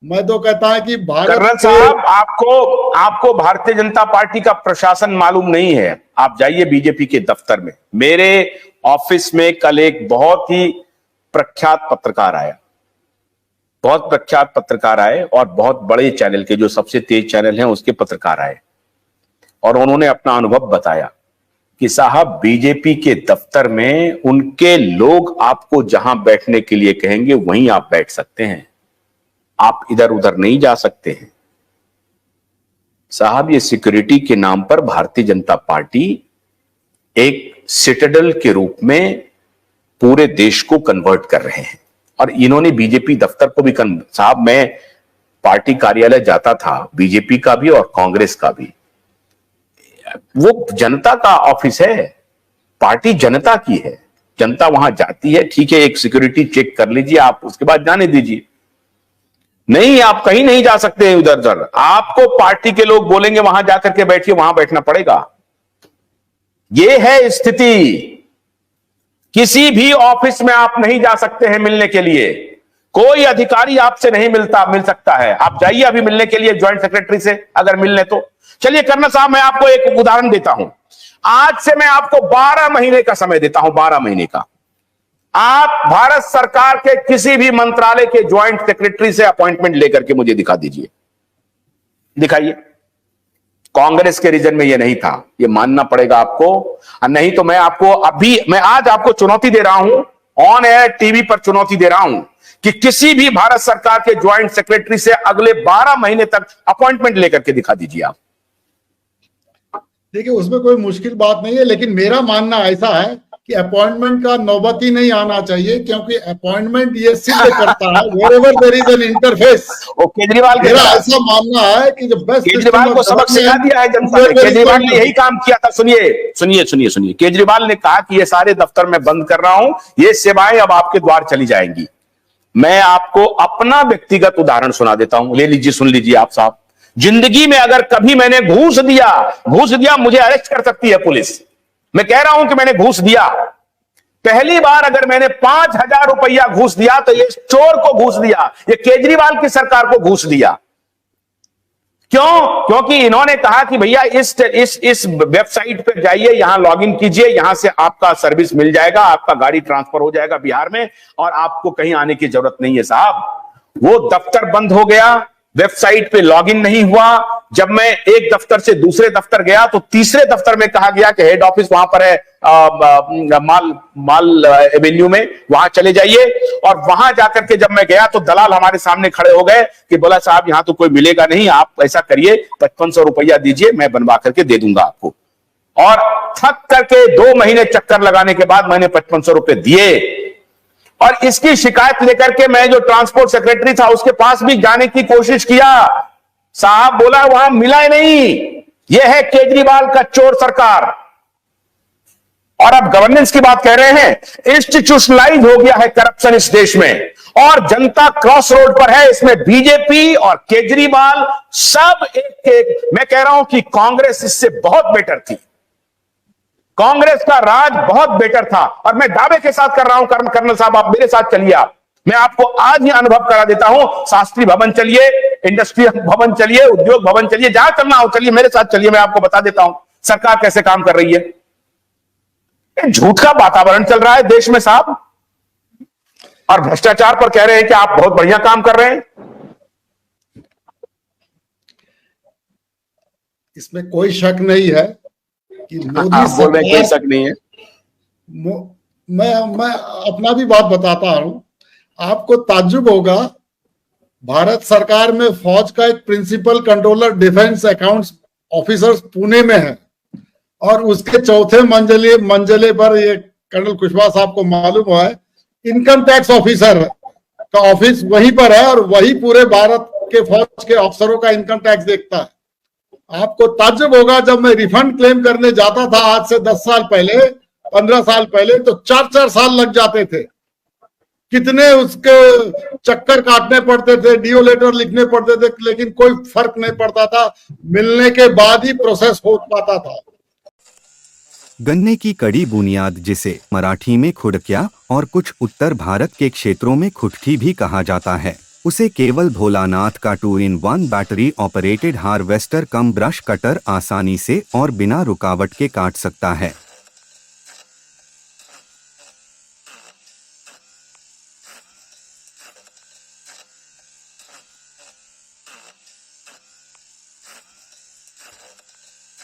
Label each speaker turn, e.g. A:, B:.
A: मैं तो कहता है कि भारत
B: कर्नल साहब, आपको आपको भारतीय जनता पार्टी का प्रशासन मालूम नहीं है। आप जाइए बीजेपी के दफ्तर में। मेरे ऑफिस में कल एक बहुत ही प्रख्यात पत्रकार आया, बहुत प्रख्यात पत्रकार आए और बहुत बड़े चैनल के, जो सबसे तेज चैनल हैं उसके पत्रकार आए, और उन्होंने अपना अनुभव बताया कि साहब बीजेपी के दफ्तर में उनके लोग आपको जहां बैठने के लिए कहेंगे वहीं आप बैठ सकते हैं, आप इधर उधर नहीं जा सकते हैं। साहब ये सिक्योरिटी के नाम पर भारतीय जनता पार्टी एक सिटाडेल के रूप में पूरे देश को कन्वर्ट कर रहे हैं। और इन्होंने बीजेपी दफ्तर को भी साहब मैं पार्टी कार्यालय जाता था, बीजेपी का भी और कांग्रेस का भी। वो जनता का ऑफिस है, पार्टी जनता की है, जनता वहां जाती है। ठीक है, एक सिक्योरिटी चेक कर लीजिए आप, उसके बाद जाने दीजिए। नहीं, आप कहीं नहीं जा सकते उधर उधर, आपको पार्टी के लोग बोलेंगे वहां जाकर के बैठिए, वहां बैठना पड़ेगा। यह है स्थिति। किसी भी ऑफिस में आप नहीं जा सकते हैं मिलने के लिए, कोई अधिकारी आपसे नहीं मिल सकता है। आप जाइए अभी मिलने के लिए ज्वाइंट सेक्रेटरी से, अगर मिलने तो। चलिए कर्नल साहब, मैं आपको एक उदाहरण देता हूं। आज से मैं आपको 12 महीने का समय देता हूं, 12 महीने का। आप भारत सरकार के किसी भी मंत्रालय के ज्वाइंट सेक्रेटरी से अपॉइंटमेंट लेकर के मुझे दिखा दीजिए, दिखाइए। कांग्रेस के रीजन में यह नहीं था, यह मानना पड़ेगा आपको। नहीं तो मैं आज आपको चुनौती दे रहा हूं, ऑन एयर टीवी पर चुनौती दे रहा हूं कि किसी भी भारत सरकार के ज्वाइंट सेक्रेटरी से अगले 12 महीने तक अपॉइंटमेंट लेकर के दिखा दीजिए आप।
A: देखिए, उसमें कोई मुश्किल बात नहीं है, लेकिन मेरा मानना ऐसा है कि अपॉइंटमेंट का नौबत ही नहीं आना चाहिए, क्योंकि अपॉइंटमेंट ये सिद्ध करता है wherever there is an interface।
B: Kejriwal
A: मेरा ऐसा मानना है कि जब बेस्ट
B: केजरीवाल को सबक सिखा दिया है जनता ने। केजरीवाल ने यही काम किया था। सुनिए, केजरीवाल ने कहा कि ये सारे दफ्तर मैं बंद कर रहा हूं, ये सेवाएं अब आपके द्वार चली जाएंगी। मैं आपको अपना व्यक्तिगत उदाहरण सुना देता हूं, ले लीजिए, सुन लीजिए आप साहब। जिंदगी में अगर कभी मैंने घूस दिया, मुझे अरेस्ट कर सकती है पुलिस। मैं कह रहा हूं कि मैंने घूस दिया। पहली बार अगर मैंने 5,000 रुपया घूस दिया तो ये चोर को घूस दिया, ये केजरीवाल की सरकार को घूस दिया। क्यों? क्योंकि इन्होंने कहा कि भैया इस वेबसाइट पर जाइए, यहां लॉगिन कीजिए, यहां से आपका सर्विस मिल जाएगा, आपका गाड़ी ट्रांसफर हो जाएगा बिहार में, और आपको कहीं आने की जरूरत नहीं है। साहब वो दफ्तर बंद हो गया, वेबसाइट पे लॉगिन नहीं हुआ। जब मैं एक दफ्तर से दूसरे दफ्तर गया तो तीसरे दफ्तर में कहा गया कि हेड ऑफिस वहां पर है माल एवेन्यू में, वहां चले जाइए। और वहां जाकर के जब मैं गया तो दलाल हमारे सामने खड़े हो गए कि बोला साहब यहां तो कोई मिलेगा नहीं, आप ऐसा करिए 5500 रुपया दीजिए, मैं बनवा करके दे दूंगा आपको। और थक करके 2 महीने चक्कर लगाने के बाद मैंने 5500 रुपए दिए। और इसकी शिकायत लेकर के मैं जो ट्रांसपोर्ट सेक्रेटरी था उसके पास भी जाने की कोशिश किया। साहब बोला वहां मिला ही नहीं। यह है केजरीवाल का चोर सरकार। और अब गवर्नेंस की बात कह रहे हैं, इंस्टीट्यूशनलाइज हो गया है करप्शन इस देश में, और जनता क्रॉस रोड पर है। इसमें बीजेपी और केजरीवाल सब एक। मैं कह रहा हूं कि कांग्रेस इससे बहुत बेटर थी, कांग्रेस का राज बहुत बेटर था। और मैं दावे के साथ कर रहा हूं, कर्नल साहब आप मेरे साथ चलिए, मैं आपको आज ही अनुभव करा देता हूं। शास्त्री भवन चलिए, इंडस्ट्रियल भवन चलिए, उद्योग भवन चलिए, जहां चलना हो चलिए, मेरे साथ चलिए, मैं आपको बता देता हूं सरकार कैसे काम कर रही है। झूठ का वातावरण चल रहा है देश में साहब, और भ्रष्टाचार पर कह रहे हैं कि आप बहुत बढ़िया काम कर रहे हैं।
A: इसमें कोई शक नहीं है कि मोदी
B: बोल रहे कोई शक नहीं है।
A: मैं अपना भी बात बताता हूं, आपको ताज्जुब होगा, भारत सरकार में फौज का एक principal controller defence accounts officers Pune में है, और उसके चौथे मंजिले पर ये कर्नल कुशवाहा साहब को मालूम है, इनकम टैक्स ऑफिसर का ऑफिस वहीं पर है, और वही पूरे भारत के फौज के अफसरों का इनकम टैक्स देखता है। आपको ताज्जुब होगा, जब मैं रिफंड क्लेम करने जाता था आज से 10 साल पहले, 15 साल पहले, तो 4-4 साल लग जाते थे। कितने उसके चक्कर काटने पड़ते थे, डीओ लेटर लिखने पड़ते थे, लेकिन कोई फर्क नहीं पड़ता था, मिलने के बाद ही प्रोसेस हो पाता था।
C: गन्ने की कड़ी बुनियाद, जिसे मराठी में खुडक्या और कुछ उत्तर भारत के क्षेत्रों में खुटकी भी कहा जाता है, उसे केवल भोलानाथ का 2-in-1 बैटरी ऑपरेटेड हार्वेस्टर कम ब्रश कटर आसानी से और बिना रुकावट के काट सकता है।